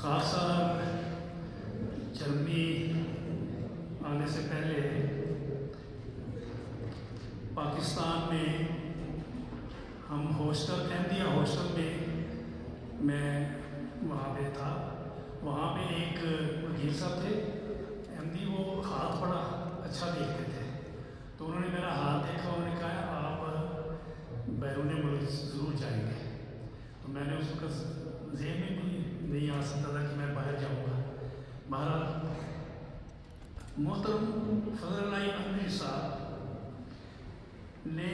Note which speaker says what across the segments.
Speaker 1: خاص صاحب جرمنی آنے سے پہلے پاکستان میں ہم ہاسٹل احمدیہ ہاسٹل میں وہاں پہ تھا. وہاں پہ ایک وکیل صاحب تھے احمدی، وہ ہاتھ بڑا اچھا دیکھتے تھے. تو انہوں نے میرا ہاتھ دیکھا، انہوں نے کہا آپ بیرون ملک ضرور جائیں گے. تو میں نے اس وقت ذہن میں بھی نہیں آ سکتا تھا کہ میں باہر جاؤں گا. بہرحال محترم فضل اللہ احمدی صاحب نے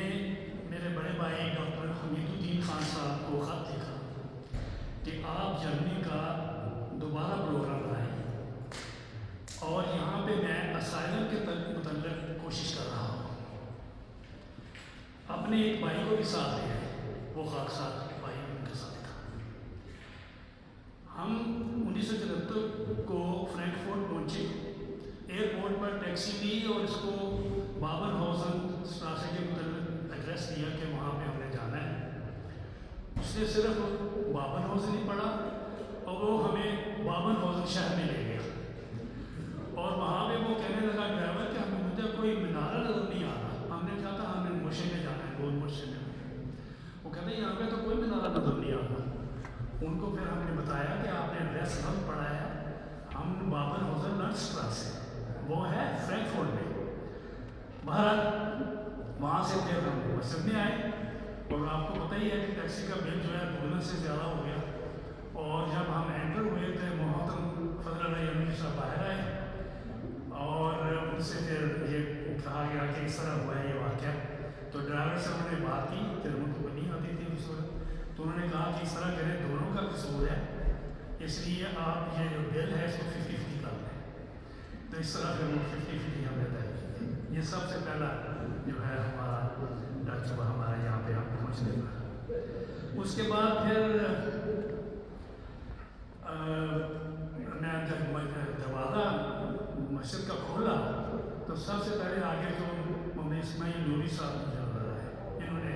Speaker 1: میرے بڑے بھائی ڈاکٹر حمید الدین خان صاحب کو خط لکھا کہ آپ جرمنی کا دوبارہ پروگرام بنائیں اور یہاں پہ میں اسائلم کے متعلق کوشش کر رہا ہوں. اپنے ایک بھائی کو بھی ساتھ لے آئے، وہ خاکسار بھائی ان کے ساتھ تھا. ہم 1974 کو فرینکفورٹ پہنچے. ایئرپورٹ پر ٹیکسی لی اور اس کو بابن ہاؤزن اسٹراسے کے متعلق ایڈریس دیا کہ وہاں پہ ہم نے جانا ہے. اس نے صرف بابن ہاؤزن ہی پڑھا اور وہ ہمیں بابن ہاؤزن شہر میں لے گیا. اور وہاں پہ وہ کہنے لگا ڈرائیور کہ ہمیں مجھے کوئی منارہ نظر نہیں آ رہا. ہم نے کہا تھا ہمیں مرشے میں جانا ہے، گول مرشے میں. وہ کہتے ہیں یہاں پہ تو کوئی منارہ نظر نہیں آ رہا. ان کو پھر ہم نے بتایا کہ آپ نے ایڈریس غلط پڑھا ہے، ہم بابن ہاؤزن لنڈسٹراس ہے، وہ ہے فرینکفورٹ میں. بہرحال وہاں سے پھر ہم مسجد میں آئے اور آپ کو پتہ ہی ہے کہ ٹیکسی کا بل جو ہے دگنا سے زیادہ ہو گیا. اور جب ہم انٹر ہوئے تھے محترم فضل اللہ احمدی صاحب باہر آئے اور ان سے پھر یہ کہا گیا کہ اس طرح ہوا ہے یہ واقعہ. تو ڈرائیور سے انہوں نے بات کی، جرمن کو نہیں آتی تھی اس وقت. تو انہوں نے کہا کہ اس طرح کریں، دونوں کا قصور ہے، اس لیے آپ یہ جو بل ہے اس کو 50-50 کر دیں. تو اس طرح پھر وہ 50-50 ہم نے طے کی. یہ سب سے پہلا جو ہے ہمارا تجربہ ہمارا یہاں پہ آپ پہنچنے کا. اس کے بعد پھر میں جب دروازہ مسجد کا کھولا تو سب سے پہلے آگے جو محمد اسماعیل نوری صاحب جو ہے انہوں نے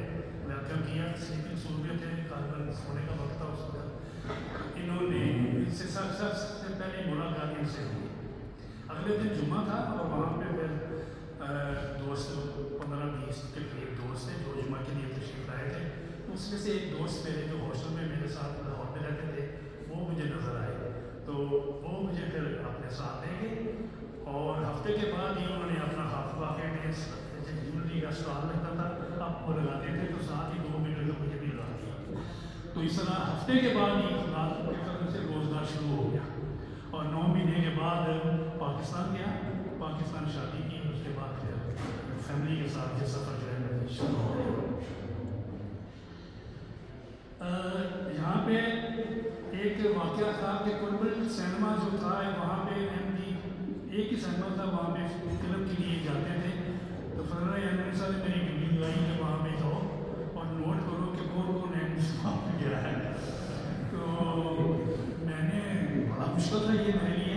Speaker 1: ویلکم کیا. سلیپنگ سول میں تھے، کاربن سونے کا وقت تھا اس وقت. انہوں نے ان سے سب سے پہلے ملاقات ان سے ہوئی. اگلے دن جمعہ تھا اور وہاں پہ پھر دوست 15-20 کے قریب دوست تھے جو جمعہ کے لیے تشریف لائے تھے. اس میں سے ایک دوست میرے جو ہاسٹل میں میرے ساتھ لاہور میں رہتے تھے وہ مجھے نظر آئے. تو وہ مجھے پھر اپنے ساتھ لے گئے اور ہفتے کے بعد ہی انہوں نے اپنا ہاتھ واقع میں جیولری کا اسٹال لگتا تھا، آپ وہ لگاتے تھے تو ساتھ ہی 2 میٹر کا مجھے بھی لگا دیا. تو اس طرح ہفتے کے بعد ہی رات کے قدر سے روزگار شروع ہو گیا اور 9 مہینے کے بعد پاکستان گیا، پاکستان شادی کی. اس کے بعد پھر فیملی کے ساتھ یہ سفر جو ہے شروع ہو گیا. یہاں پہ ایک واقعہ تھا کہ کلبل سینما جو تھا وہاں پہ ایک ہی سینما تھا، وہاں پہ فلم کے لیے جاتے تھے. تو فضل اللہ احمدی صاحب نے میری ڈگری لگائی کہ وہاں پہ جاؤ اور نوٹ کرو کہ کون کون احمدی صاحب پہ گیا ہے. تو میں نے بڑا مشکل تھا یہ میرے لیے.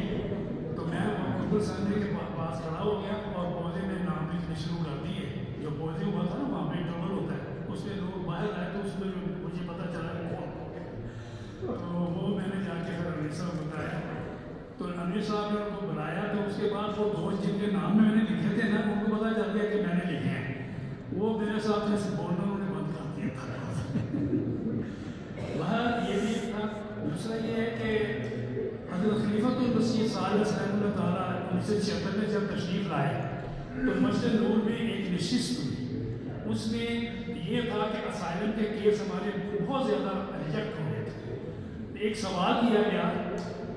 Speaker 1: تو میں کلبل سینما کے پاس کھڑا ہو گیا اور پودے میں نام لکھنے شروع کر دیے. جو پودے ہوا تھا نا وہاں پہ ٹربل ہوتا ہے، اس میں لوگ باہر آئے تو اس میں مجھے پتہ چلا کہ کون. تو وہ میں نے جا کے پھر انور صاحب کو بتایا. تو انور صاحب نے ان کو بلایا. تو اس کے بعد وہ دوست جن کے نام میں نے لکھے تھے نا ان کو پتہ چل گیا کہ میں نے لکھے ہیں. وہ میرے ساتھ جیسے بولنا انہوں نے بند کر دیا تھا. وہاں یہ بھی تھا. دوسرا یہ ہے کہ حضرت خلیفۃ المسیح ثالث رحمہ اللہ تعالیٰ 1976 میں جب تشریف لائے تو مسجد نور میں ایک نشست ہوئی. اس میں یہ تھا کہ اسائلم کے کیس ہمارے بہت زیادہ ریجیکٹ ہو گئے تھے. ایک سوال کیا گیا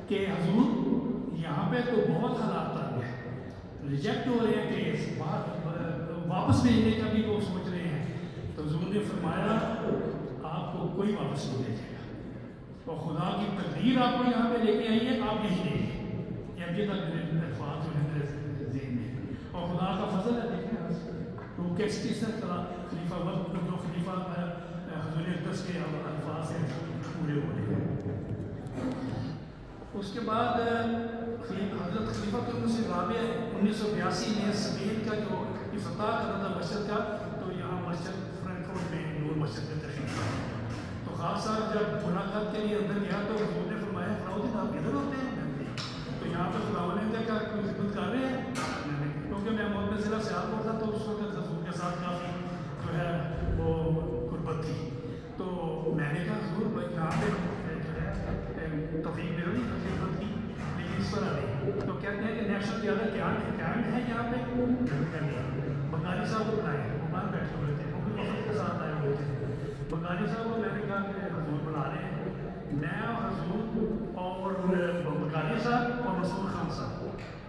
Speaker 1: کہ حضور یہاں پہ تو بہت حالات تنگ ہیں، ریجیکٹ ہو رہے ہیں کیس، واپس بھیجنے کا بھی وہ سوچ رہے ہیں. تو حضور نے فرمایا آپ کو کوئی واپس نہیں بھیجے گا اور خدا کی تقدیر آپ کو یہاں پہ لے کے آئی ہے، آپ یہی لیں گے. یہ ابھی تک میرے الفاظ جو ہے میرے ذہن میں اور خدا کا فضل ہے. دیکھیں تو کس طرح خلیفہ وقت جو خلیفہ حضور اقدس کے الفاظ ہیں پورے ہو رہے ہیں. اس کے بعد حضرت خلیفۃ المسیح رابع 1982 میں اسپین کا جو افتتاح کرا تھا مسجد کا، تو یہاں مسجد فرینکفورٹ میں نور مسجد میں تشریف لایا. تو خاص صاحب جب ملاقات کے لیے اندر گیا تو حضور نے فرمایا فلاؤدین آپ ادھر ہوتے ہیں؟ تو یہاں پہ خدا نے کہا کوئی خدمت کر رہے ہیں؟ کیونکہ میں محمد ضلع سیالکوٹ تھا تو اس وقت حضور کے ساتھ کافی جو ہے وہ قربت تھی. تو میں نے کہا حضور بھائی یہاں پہ جو ہے توفیق مل رہی خدمت کی لیکن اس طرح نہیں. تو کہتے ہیں کہ نیشنل قیادت قیام ہے یہاں پہ. بنگالی صاحب کو بلائے وہ باہر بیٹھے ہوئے تھے وہ بھی وقت کے ساتھ آئے ہوئے تھے. بنگالی صاحب کو میں نے کہا کہ حضور بلا رہے ہیں. میں اور حضور اور بنگالی صاحب اور رسول خان صاحب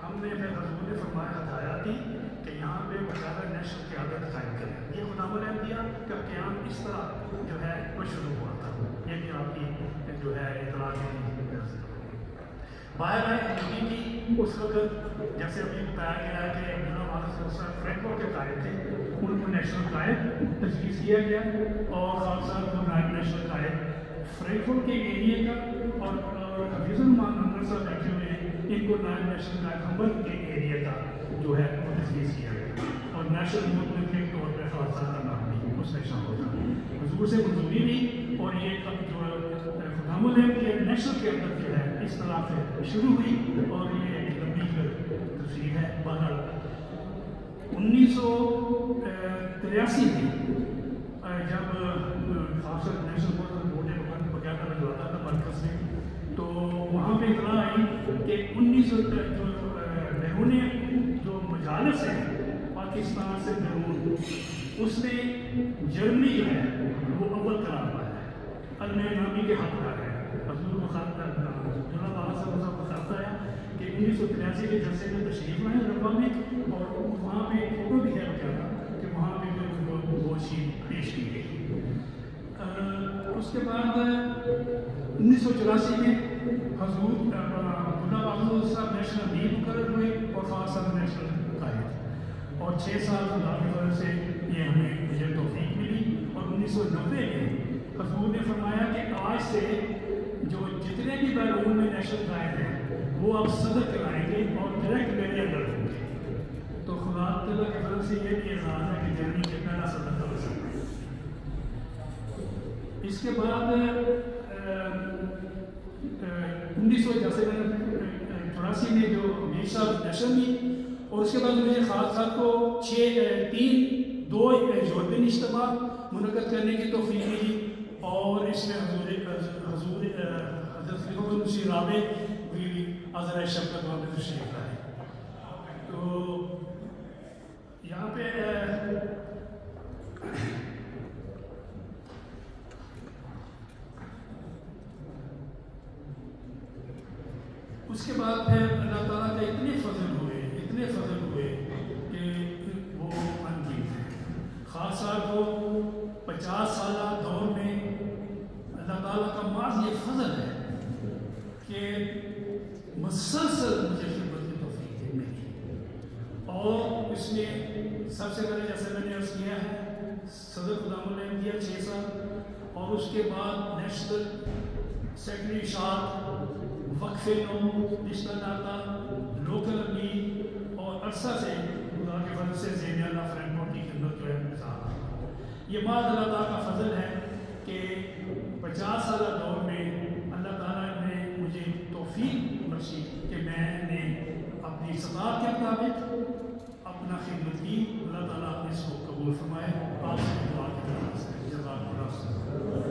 Speaker 1: ہم نے پھر حضور نے فرمایا ہدایات دی کہ یہاں پہ باقاعدہ نیشنل قیادت قائم کریں. یہ خدام الانبیاء کا قیام اس طرح جو ہے وہ شروع ہوا تھا. یہ بھی آپ کی جو ہے اطلاع کی باہر آئے حضوری کی اس وقت جیسے ابھی بتایا گیا ہے کہ عبداللہ واحد صاحب فرینکفورٹ کے قائد تھے. ان کو نیشنل قائد تجویز کیا گیا اور خالد صاحب کو نائب نیشنل قائد فرینکفورٹ کے ایریے کا اور حفیظ الرحمان انور صاحب بیٹھے ہوئے ہیں ان کو نائب نیشنل قائد ہمبل کے ایریے کا جو ہے وہ تجویز کیا گیا اور نیشنل موومنٹ کے طور پہ خالد صاحب کا نام بھی اس میں شامل تھا. حضور سے منظوری بھی اور یہ جو خدام الانبیاء کے نیشنل قیادت جو ہے اس طرح سے شروع ہوئی اور یہ ایک لمبی تفصیل ہے. بہرحال 1983 میں جب خاص نیشنل بورڈ وغیرہ لگواتا تھا مرکز میں تو وہاں پہ اطلاع آئی کہ 1900 بیرون جو مجالس ہے پاکستان سے بیرون اس میں جرمنی جو ہے وہ اول قرار پایا ہے. المیر نامی کے حقدار ہے. حضور کو خط عبداللہ واحد صاحب کو خط آیا کہ 1983 کے جلسے میں تشریف لائیں ربا میں اور وہاں پہ فوٹو بھی ہے وغیرہ کہ وہاں پہ جو وہ چیز پیش کی گئی. اس کے بعد 1984 میں حضور عبداللہ واحد صاحب نیشنل امیر مقرر ہوئے اور خاص صاحب نیشنل قائد اور 6 سال اللہ کی وجہ سے یہ ہمیں مجھے توفیق ملی. اور 1990 میں حضور نے فرمایا کہ آج سے جو جتنے بھی بیرون میں نیشنل قائد ہیں وہ آپ صدر کرائیں گے اور ڈائریکٹ میرے اندر ہوں گے. تو خدا تعالیٰ کی طرف سے یہ بھی اعزاز ہے کہ جرمنی کے پہلا صدر کا وزیر. اس کے بعد 1984 میں جو امیر صاحب نیشنل میں اور اس کے بعد مجھے خالد صاحب کو 2 یورپین اجتماع منعقد کرنے کی توفیق ملی اور اس میں حضور حضرت مسیح رابع بھی عذرائے شفقت وہاں پہ تشریف لائے. تو یہاں پہ اس کے بعد پھر اللہ تعالیٰ کے اتنے فضل ہوئے کہ وہ انگیز ہیں. خاص صاحب کو 50 سالہ دور میں اللہ تعالیٰ کا محض یہ فضل ہے کہ مسلسل مجھے خدمت کی توفیق ملی. اور اس میں سب سے پہلے جیسے میں نے عرض کیا ہے صدر خدام الانبیاء 6 سال اور اس کے بعد نیشنل سیکرٹری اشاعت وقف نو رشتہ داتا لوکل امیر اور عرصہ سے خدا کے فضل سے زینیہ اللہ فرینکفورٹ کی خدمت جو ہے مثال. یہ بات اللہ تعالیٰ کا فضل ہے کہ 50 سالہ دور میں اللہ تعالیٰ نے مجھے توفیق بخشی کہ میں نے اپنی استطاعت کے مطابق اپنا خدمت کی. اللہ تعالیٰ نے اس کو قبول فرمائے. آپ